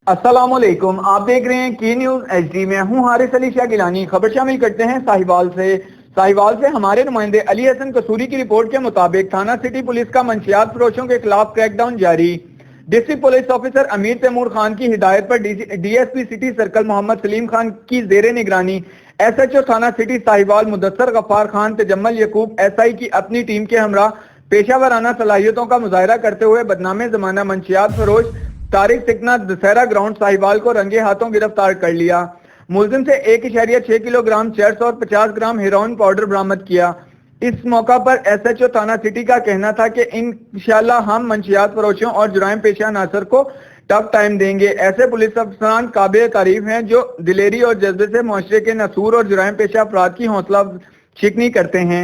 अस्सलाम वालेकुम, आप देख रहे हैं की न्यूज HD में। हूं हारिस अली शाह गिलानी। खबर शामिल करते हैं साहिवाल से हमारे नुमाइंदे अली हसन कसूरी की रिपोर्ट के मुताबिक थाना सिटी पुलिस का मंशियात फरोशों के खिलाफ क्रैकडाउन जारी। डिस्ट्रिक्ट पुलिस ऑफिसर अमीर तैमूर खान की हिदायत पर DSP city circle Mohammad Salim Khan की जेर निगरानी SHO थाना सिटी साहिवाल मुदस्सर गफ्फार खान तजम्मल यकूब SI की अपनी टीम के हमरा पेशावराना सलाहियतों का मुजाहरा करते हुए बदनामे जमाना मंशियात फरोश तारिक सिकना दशहरा ग्राउंड साहिवाल को रंगे हाथों गिरफ्तार कर लिया। मुलजिम से 1.6 किलोग्राम चरस और 50 ग्राम हेरोइन पाउडर बरामद किया। इस मौका पर SHO थाना सिटी का कहना था कि इंशाल्लाह हम मंशियात फरोशों और जुराइम पेशा नासर को टफ टाइम देंगे। ऐसे पुलिस अफसरान काबिल तारीफ हैं जो दिलेरी और जज्बे से मुआशरे के नसूर और जुराइम पेशा अफराद की हौसला शिकनी करते हैं।